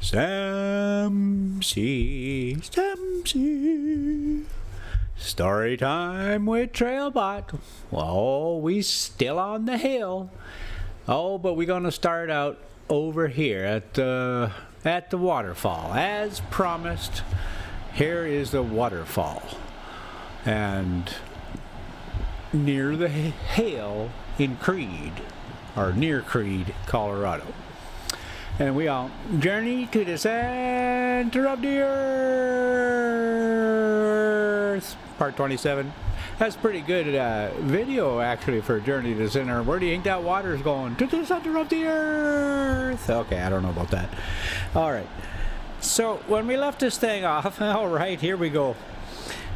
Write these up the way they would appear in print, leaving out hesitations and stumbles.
Samsy. Story time with Trailbot. Oh, we still on the hill. Oh, but we're gonna start out over here at the waterfall. As promised, here is the waterfall. And near the hill in Creede, or near Creede, Colorado. And we all journey to the center of the earth. Part 27. That's pretty good video, actually, for Journey to the Center. Where do you think that water's going? To the center of the earth. Okay, I don't know about that. All right. So when we left this thing off, all right, here we go.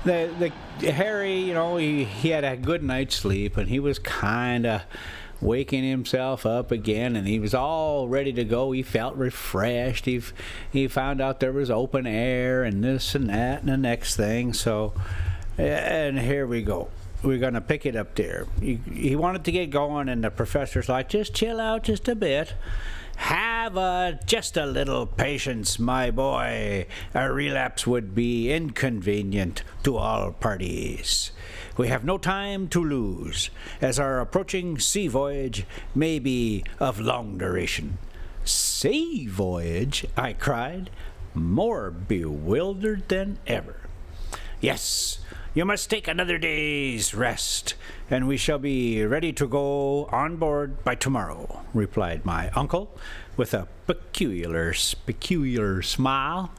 The Harry, you know, he had a good night's sleep, and he was kind of waking himself up again, and he was all ready to go. He felt refreshed. He found out there was open air and this and that and the next thing. So, and here we go. We're going to pick it up there. He wanted to get going, and the professor's like, just chill out just a bit. Have just a little patience, my boy. A relapse would be inconvenient to all parties. We have no time to lose, as our approaching sea voyage may be of long duration. Sea voyage? I cried, more bewildered than ever. Yes, you must take another day's rest, and we shall be ready to go on board by tomorrow, replied my uncle, with a peculiar smile.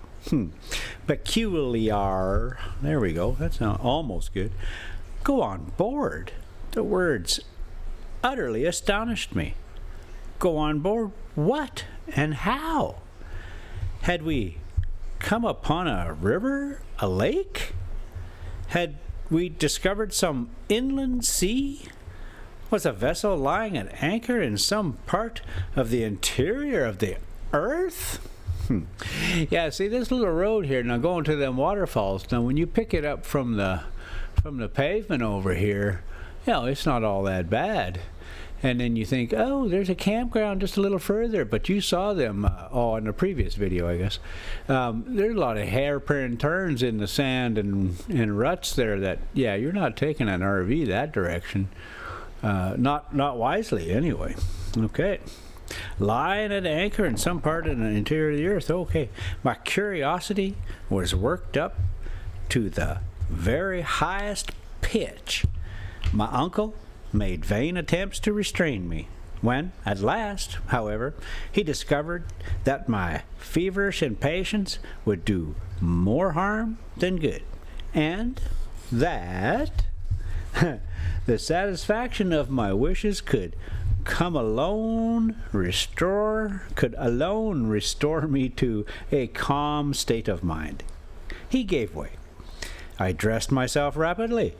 Peculiar. There we go. That's almost good. Go on board. The words utterly astonished me. Go on board what and how? Had we come upon a river, a lake? Had we discovered some inland sea? Was a vessel lying at anchor in some part of the interior of the earth? Yeah, see this little road here, now going to them waterfalls, now when you pick it up from the pavement over here, you know, it's not all that bad. And then you think, oh, there's a campground just a little further, but you saw them, in the previous video, I guess. There's a lot of hairpin turns in the sand and ruts there that, yeah, you're not taking an RV that direction. Not wisely, anyway. Okay. Lying at anchor in some part of the interior of the earth. Okay. My curiosity was worked up to the very highest pitch. My uncle made vain attempts to restrain me. When, at last, however, he discovered that my feverish impatience would do more harm than good, and that the satisfaction of my wishes could alone restore me to a calm state of mind, he gave way. I dressed myself rapidly,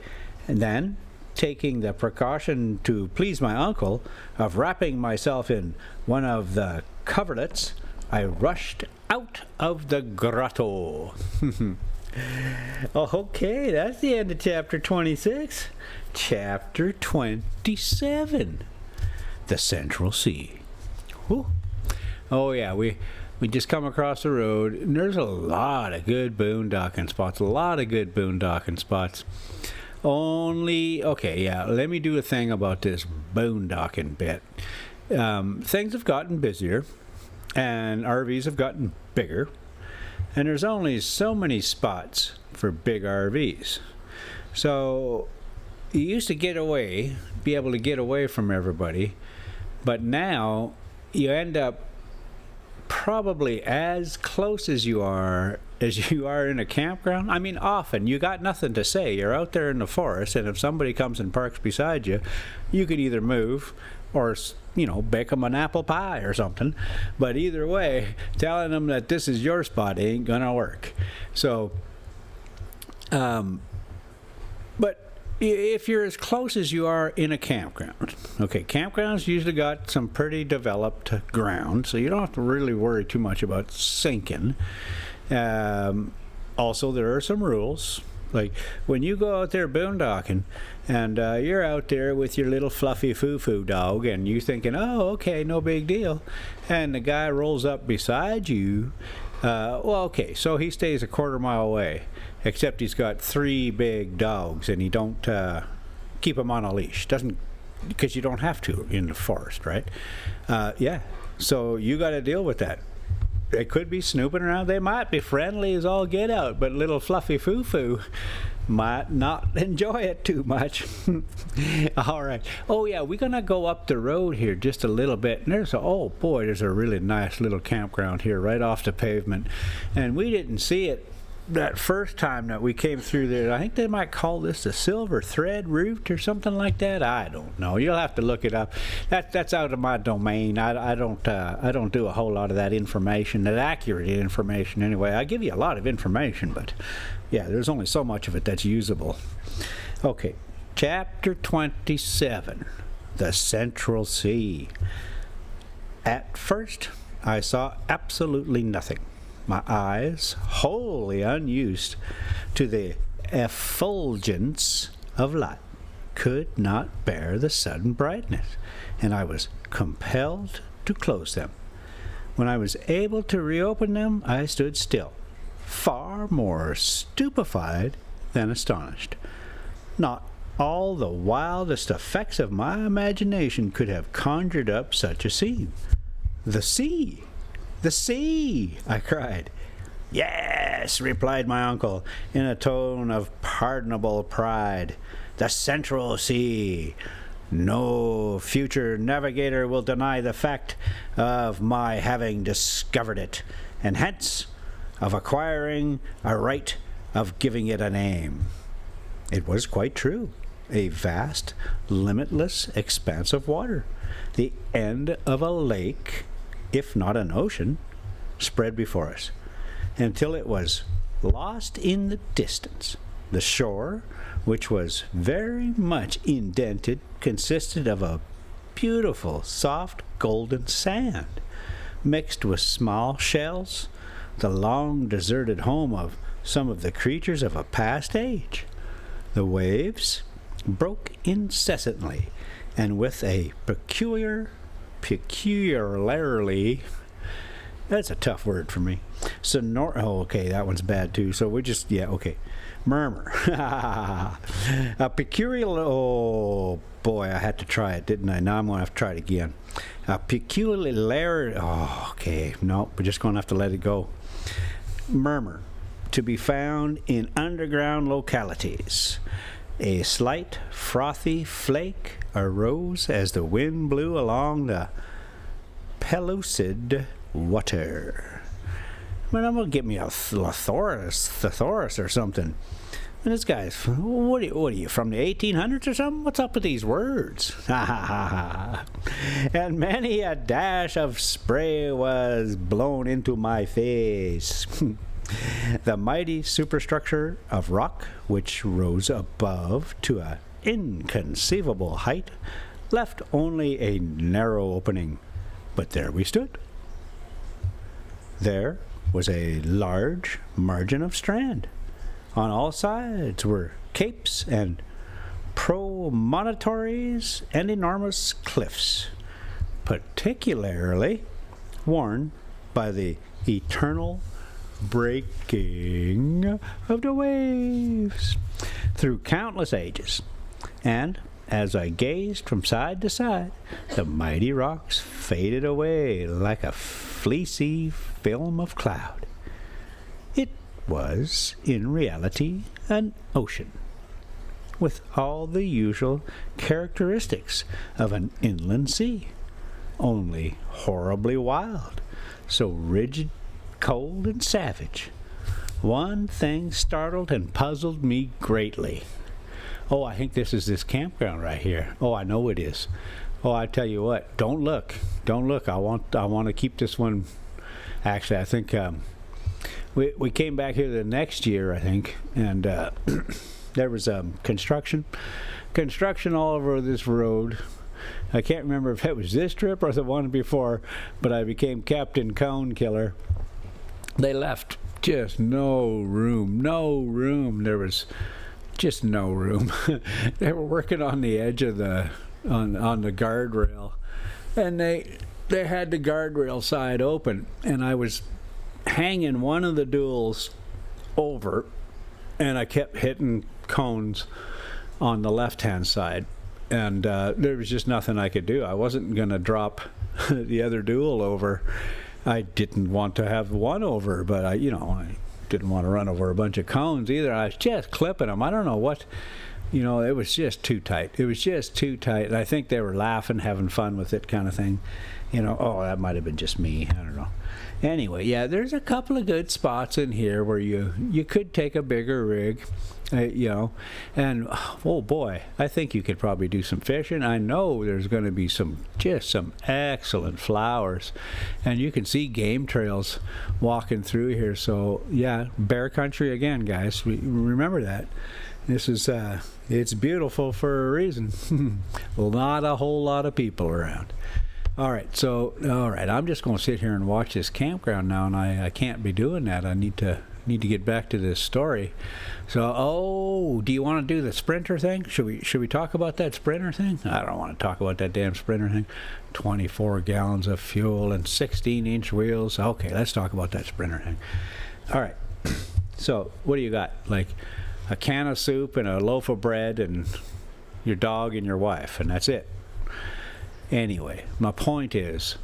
and then, taking the precaution to please my uncle of wrapping myself in one of the coverlets, I rushed out of the grotto. Okay, that's the end of chapter 26. Chapter 27. The Central Sea. Whew. Oh yeah, we just come across the road, and there's a lot of good boondocking spots. Okay, yeah, let me do a thing about this boondocking bit. Things have gotten busier, and RVs have gotten bigger, and there's only so many spots for big RVs. So you used to be able to get away from everybody, but now you end up probably as close as you are in a campground. I mean, often you got nothing to say. You're out there in the forest, and if somebody comes and parks beside you, you could either move or, you know, bake them an apple pie or something. But either way, telling them that this is your spot ain't gonna work. So, but if you're as close as you are in a campground, okay, campgrounds usually got some pretty developed ground, so you don't have to really worry too much about sinking. Also, there are some rules. Like when you go out there boondocking and you're out there with your little fluffy foo-foo dog and you thinking, oh, okay, no big deal. And the guy rolls up beside you. Well, okay, so he stays a quarter mile away, except he's got 3 big dogs and he don't keep them on a leash. Doesn't, because you don't have to in the forest, right? Yeah, so you got to deal with that. They could be snooping around. They might be friendly as all get out, but little fluffy foo-foo might not enjoy it too much. All right. Oh, yeah, we're going to go up the road here just a little bit. And there's a really nice little campground here right off the pavement. And we didn't see it that first time that we came through there. I think they might call this the Silver Thread Route or something like that. I don't know. You'll have to look it up. That's out of my domain. I don't do a whole lot of that information, that accurate information anyway. I give you a lot of information, but yeah, there's only so much of it that's usable. Okay, chapter 27, the Central Sea. At first, I saw absolutely nothing. My eyes, wholly unused to the effulgence of light, could not bear the sudden brightness, and I was compelled to close them. When I was able to reopen them, I stood still, far more stupefied than astonished. Not all the wildest effects of my imagination could have conjured up such a scene. The sea! The sea! I cried. Yes, replied my uncle, in a tone of pardonable pride. The Central Sea! No future navigator will deny the fact of my having discovered it, and hence of acquiring a right of giving it a name. It was quite true. A vast, limitless expanse of water, the end of a lake, if not an ocean, spread before us, until it was lost in the distance. The shore, which was very much indented, consisted of a beautiful, soft, golden sand, mixed with small shells, the long deserted home of some of the creatures of a past age. The waves broke incessantly, and with a peculiarly, that's a tough word for me. Okay, that one's bad too. So we just, murmur. A peculiar, oh boy, I had to try it, didn't I? Now I'm going to have to try it again. A peculiar, no, we're just going to have to let it go. Murmur, to be found in underground localities. A slight frothy flake arose as the wind blew along the pellucid water. Man, I'm going to get me a thesaurus or something. And this guy's, what are you, from the 1800s or something? What's up with these words? And many a dash of spray was blown into my face. The mighty superstructure of rock, which rose above to an inconceivable height, left only a narrow opening. But there we stood. There was a large margin of strand. On all sides were capes and promontories and enormous cliffs, particularly worn by the eternal breaking of the waves through countless ages. And as I gazed from side to side, the mighty rocks faded away like a fleecy film of cloud. It was, in reality, an ocean, with all the usual characteristics of an inland sea, only horribly wild, so rigid, cold, and savage. One thing startled and puzzled me greatly. Oh, I think this is this campground right here. Oh, I know it is. Oh, I tell you what, don't look. I want to keep this one. Actually, I think we came back here the next year, I think, and there was construction all over this road. I can't remember if it was this trip or the one before, but I became Captain Cone Killer. They left just no room. There was just no room. They were working on the edge of the on the guardrail, and they had the guardrail side open, and I was hanging one of the duals over, and I kept hitting cones on the left-hand side, and there was just nothing I could do. I wasn't going to drop the other dual over. I didn't want to have one over, but I didn't want to run over a bunch of cones either. I was just clipping them. I don't know what, it was just too tight. It was just too tight. And I think they were laughing, having fun with it kind of thing. That might have been just me. I don't know. Anyway, yeah, there's a couple of good spots in here where you could take a bigger rig, and oh boy, I think you could probably do some fishing. I know there's going to be some excellent flowers, and you can see game trails walking through here. So yeah, bear country again, guys. Remember that. This is it's beautiful for a reason. Not a whole lot of people around. All right, I'm just going to sit here and watch this campground now, and I can't be doing that. I need to get back to this story. So, do you want to do the Sprinter thing? Should we talk about that Sprinter thing? I don't want to talk about that damn Sprinter thing. 24 gallons of fuel and 16-inch wheels. Okay, let's talk about that Sprinter thing. All right. So, what do you got? Like a can of soup and a loaf of bread and your dog and your wife, and that's it. Anyway, my point is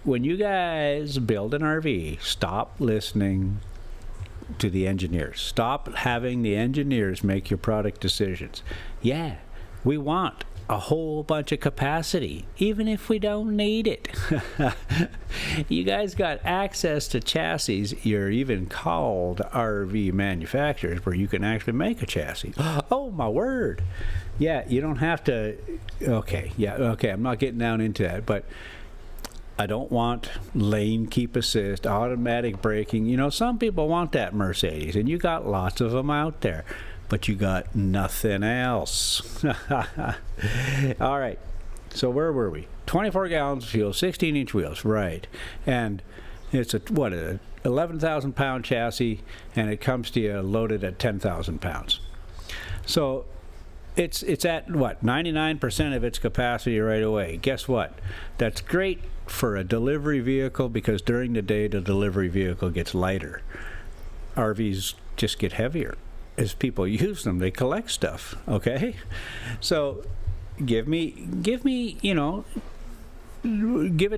when you guys build an RV, stop listening to the engineers. Stop having the engineers make your product decisions. Yeah, we want a whole bunch of capacity, even if we don't need it. You guys got access to chassis. You're even called RV manufacturers where you can actually make a chassis. Oh, my word. Yeah, you don't have to. Okay, I'm not getting down into that, but I don't want lane keep assist, automatic braking. Some people want that Mercedes, and you got lots of them out there, but you got nothing else. All right, so where were we? 24 gallons of fuel, 16-inch wheels, right. And it's a 11,000-pound chassis, and it comes to you loaded at 10,000 pounds. So it's at 99% of its capacity right away. Guess what? That's great for a delivery vehicle, because during the day the delivery vehicle gets lighter. RVs just get heavier as people use them. They collect stuff. Okay, so give it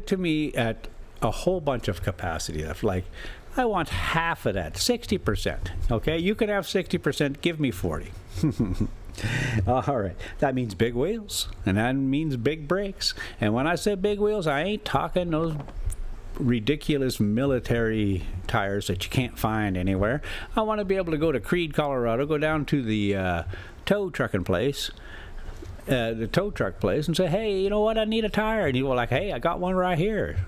to me at a whole bunch of capacity left. Like, I want half of that, 60%. Okay, you can have 60%. Give me 40. All right, that means big wheels, and that means big brakes. And when I say big wheels, I ain't talking those ridiculous military tires that you can't find anywhere. I want to be able to go to Creede, Colorado, go down to the tow truck place, and say, hey, you know what, I need a tire. And you go like, hey, I got one right here.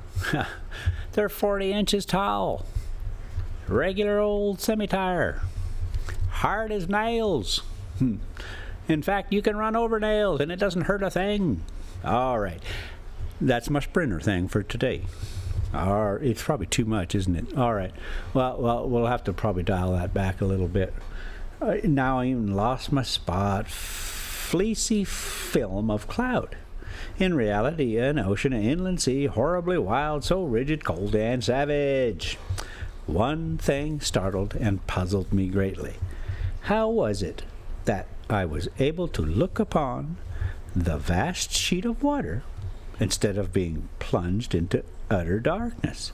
They're 40 inches tall, regular old semi-tire, hard as nails. In fact, you can run over nails and it doesn't hurt a thing. All right, that's my Sprinter thing for today. It's probably too much, isn't it? All right, well, we'll have to probably dial that back a little bit. Now I even lost my spot. Fleecy film of cloud. In reality, an ocean, an inland sea, horribly wild, so rigid, cold, and savage. One thing startled and puzzled me greatly. How was it that I was able to look upon the vast sheet of water instead of being plunged into utter darkness?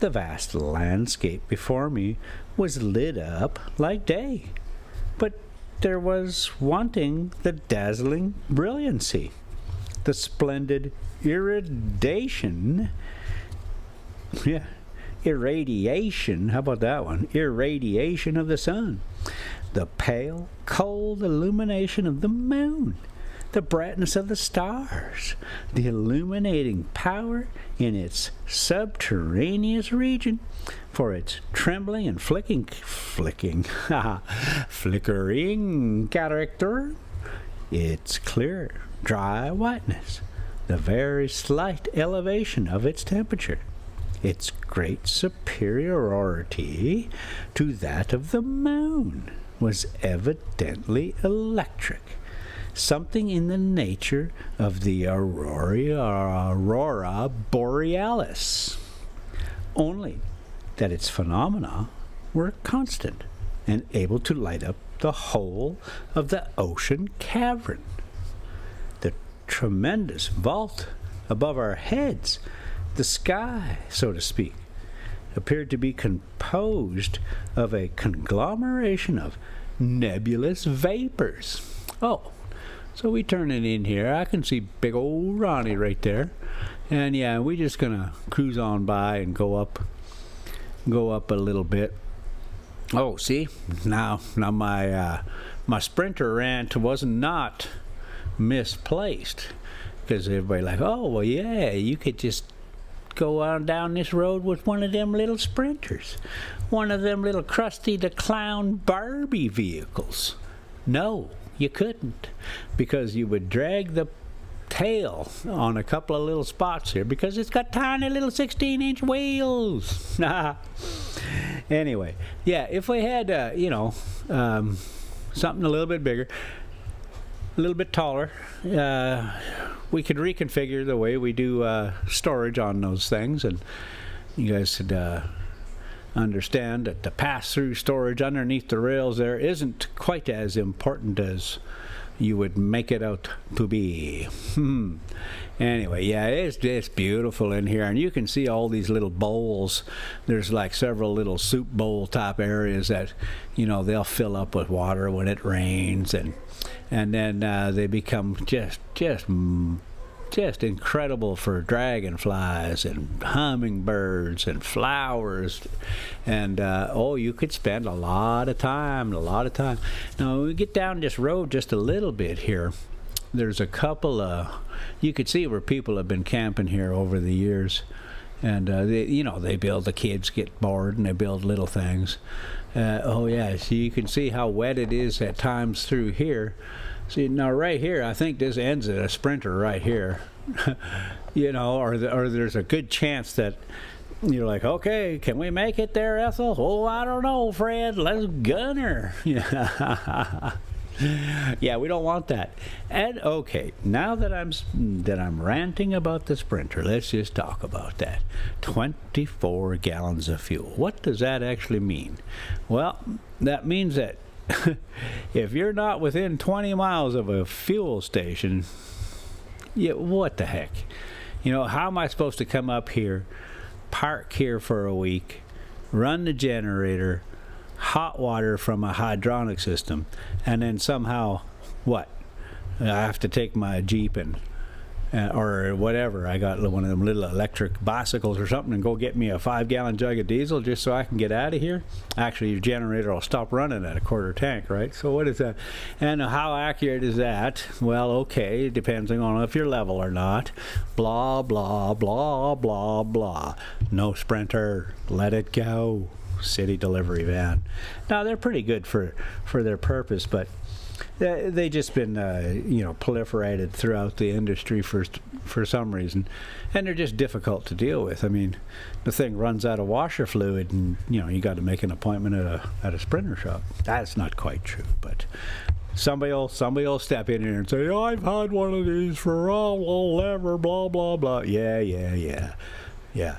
The vast landscape before me was lit up like day, but there was wanting the dazzling brilliancy, the splendid irradiation. How about that one? Irradiation of the sun, the pale, cold illumination of the moon, the brightness of the stars, the illuminating power in its subterraneous region, for its trembling and flickering character, its clear, dry whiteness, the very slight elevation of its temperature, its great superiority to that of the moon was evidently electric, something in the nature of the aurora borealis, only that its phenomena were constant and able to light up the whole of the ocean cavern. The tremendous vault above our heads, the sky, so to speak, appeared to be composed of a conglomeration of nebulous vapors. Oh, so we turn it in here. I can see big old Ronnie right there. And yeah, we're just gonna cruise on by and go up a little bit. Oh, see, now my Sprinter rant was not misplaced, because everybody like, oh well, yeah, you could just go on down this road with one of them little Sprinters, one of them little Krusty the Clown Barbie vehicles. No, you couldn't, because you would drag the tail on a couple of little spots here because it's got tiny little 16-inch wheels. Anyway, yeah, if we had something a little bit bigger, a little bit taller, we could reconfigure the way we do storage on those things, and you guys could understand that the pass-through storage underneath the rails there isn't quite as important as you would make it out to be. Anyway, yeah, it's beautiful in here, and you can see all these little bowls. There's like several little soup bowl type areas that, they'll fill up with water when it rains, and then they become just incredible for dragonflies and hummingbirds and flowers, and you could spend a lot of time. Now we get down this road just a little bit here. There's a couple you could see where people have been camping here over the years, and they build, the kids get bored and they build little things. So you can see how wet it is at times through here. See, now right here, I think this ends at a Sprinter right here. Or there's a good chance that you're like, okay, can we make it there, Ethel? Oh, I don't know, Fred. Let's gun her. Yeah, we don't want that. And okay, now that I'm ranting about the Sprinter, let's just talk about that. 24 gallons of fuel. What does that actually mean? Well, that means that if you're not within 20 miles of a fuel station, what the heck? How am I supposed to come up here, park here for a week, run the generator, hot water from a hydronic system, and then somehow, what? I have to take my Jeep and or whatever. I got one of them little electric bicycles or something and go get me a 5-gallon jug of diesel just so I can get out of here. Actually, your generator will stop running at a quarter tank, right? So what is that? And how accurate is that? Well, okay, depending on if you're level or not. Blah, blah, blah, blah, blah. No Sprinter. Let it go. City delivery van. Now, they're pretty good for their purpose, but they just been proliferated throughout the industry for some reason, and they're just difficult to deal with. I mean, the thing runs out of washer fluid, and you got to make an appointment at a Sprinter shop. That's not quite true, but somebody will step in here and say, oh, I've had one of these for ever, blah blah blah. Yeah,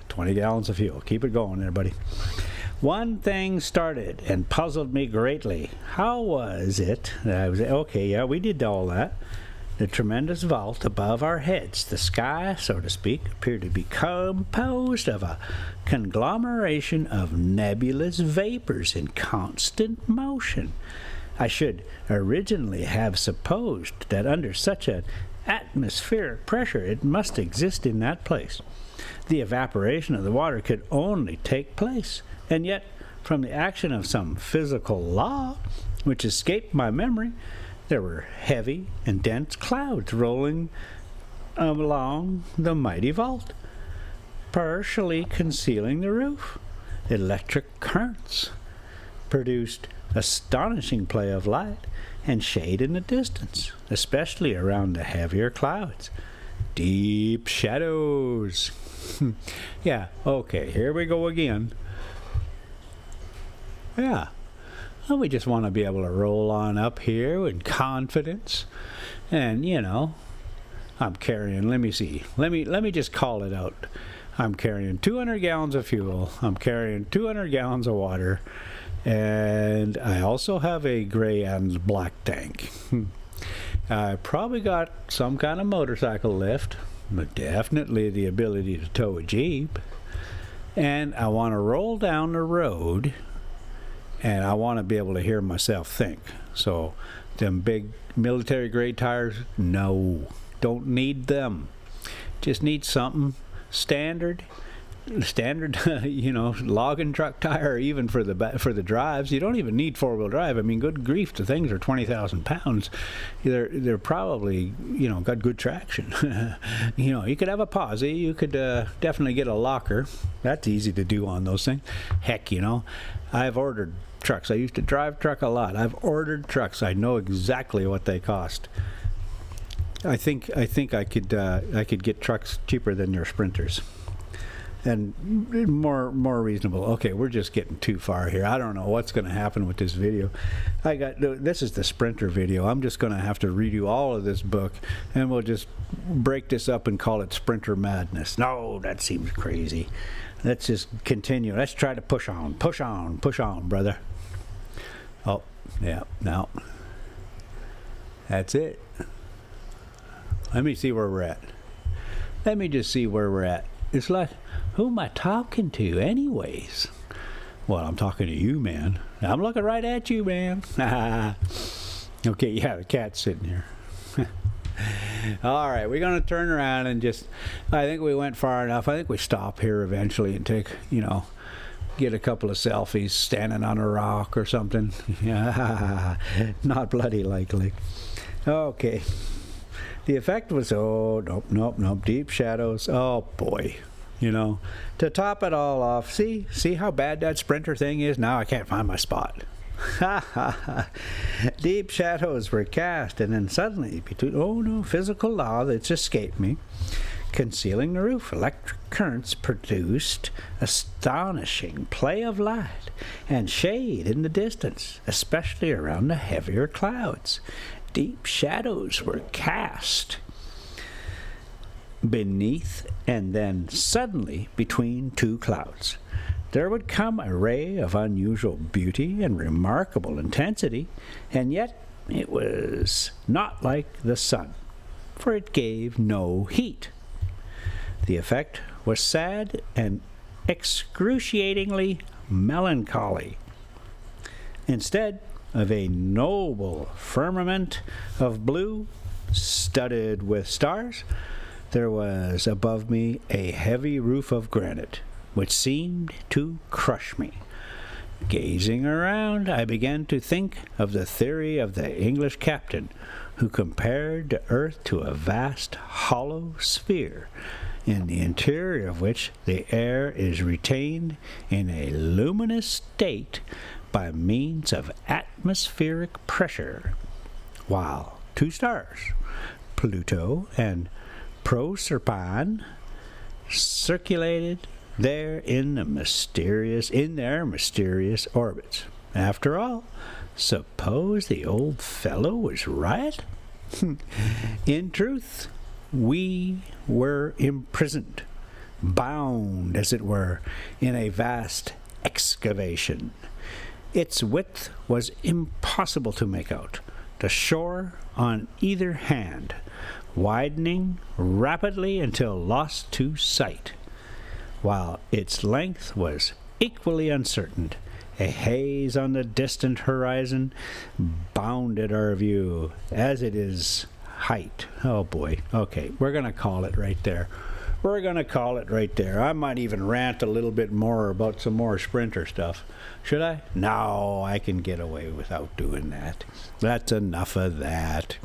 20 gallons of fuel. Keep it going there, buddy. One thing started and puzzled me greatly. How was it that I was okay? Yeah, we did all that. The tremendous vault above our heads, the sky, so to speak, appeared to be composed of a conglomeration of nebulous vapors in constant motion. I should originally have supposed that under such an atmospheric pressure it must exist in that place. The evaporation of the water could only take place, and yet, from the action of some physical law which escaped my memory, there were heavy and dense clouds rolling along the mighty vault, partially concealing the roof. Electric currents produced astonishing play of light and shade in the distance, especially around the heavier clouds. Deep shadows. Yeah, okay, here we go again. Yeah. Well, we just want to be able to roll on up here with confidence. And, you know, I'm carrying, let me see. Let me just call it out. I'm carrying 200 gallons of fuel. I'm carrying 200 gallons of water. And I also have a gray and black tank. I probably got some kind of motorcycle lift, but definitely the ability to tow a Jeep. And I want to roll down the road, and I want to be able to hear myself think. So them big military grade tires, no, don't need them. Just need something standard, you know, logging truck tire, even for the drives. You don't even need four-wheel drive. I mean, good grief, the things are 20,000 pounds. They're probably, you know, got good traction. You know, you could have a posse. You could definitely get a locker. That's easy to do on those things. Heck, you know, I've ordered trucks. I used to drive truck a lot. I've ordered trucks. I know exactly what they cost. I think I could get trucks cheaper than your Sprinters. And more reasonable. Okay, we're just getting too far here. I don't know what's going to happen with this video. This is the Sprinter video. I'm just going to have to redo all of this book, and we'll just break this up and call it Sprinter Madness. No, that seems crazy. Let's just continue. Let's try to push on, brother. Oh, yeah, no. That's it. Let me see where we're at. Let me just see where we're at. It's like, who am I talking to anyways? Well, I'm talking to you, man. I'm looking right at you, man. Okay, yeah, the cat's sitting here. All right, we're going to turn around and just, I think we went far enough. I think we stop here eventually and take, you know, get a couple of selfies standing on a rock or something. Yeah, not bloody likely. Okay. The effect was, oh, nope, deep shadows. Oh, boy. You know, to top it all off, see how bad that Sprinter thing is? Now I can't find my spot. Deep shadows were cast, and then suddenly, physical law that's escaped me, concealing the roof, electric currents produced astonishing play of light and shade in the distance, especially around the heavier clouds. Deep shadows were cast beneath and then suddenly between two clouds. There would come a ray of unusual beauty and remarkable intensity, and yet it was not like the sun, for it gave no heat. The effect was sad and excruciatingly melancholy. Instead of a noble firmament of blue studded with stars, there was above me a heavy roof of granite, which seemed to crush me. Gazing around, I began to think of the theory of the English captain, who compared the earth to a vast hollow sphere, in the interior of which the air is retained in a luminous state by means of atmospheric pressure, while two stars, Pluto and Proserpine, circulated there in their mysterious orbits. After all, suppose the old fellow was right? In truth, we were imprisoned, bound, as it were, in a vast excavation. Its width was impossible to make out. The shore on either hand, widening rapidly until lost to sight, while its length was equally uncertain. A haze on the distant horizon bounded our view, as it is height. Oh boy. Okay, we're going to call it right there. we're going to call it right there. I might even rant a little bit more about some more Sprinter stuff. Should I? No, I can get away without doing that. That's enough of that.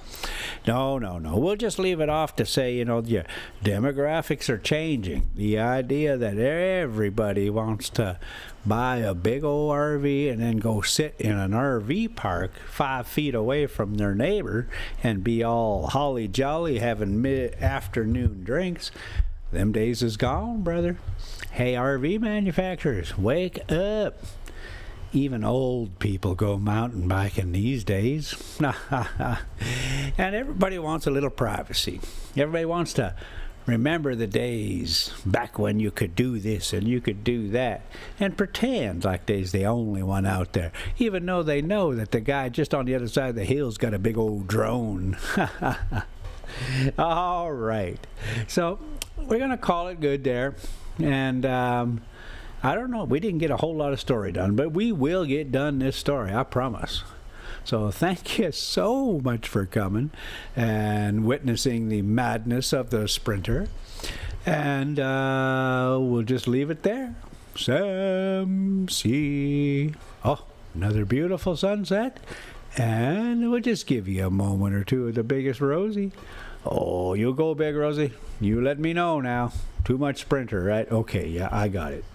No. We'll just leave it off to say, the demographics are changing. The idea that everybody wants to buy a big old RV and then go sit in an RV park 5 feet away from their neighbor and be all holly jolly having mid-afternoon drinks. Them days is gone, brother. Hey, RV manufacturers, wake up. Even old people go mountain biking these days. And everybody wants a little privacy. Everybody wants to remember the days back when you could do this and you could do that and pretend like they's the only one out there, even though they know that the guy just on the other side of the hill's got a big old drone. All right. So we're going to call it good there. And I don't know. We didn't get a whole lot of story done, but we will get done this story, I promise. So thank you so much for coming and witnessing the madness of the Sprinter. And we'll just leave it there. Sam C. Oh, another beautiful sunset. And we'll just give you a moment or two of the biggest Rosie. Oh, you go big, Rosie. You let me know now. Too much Sprinter, right? Okay, yeah, I got it.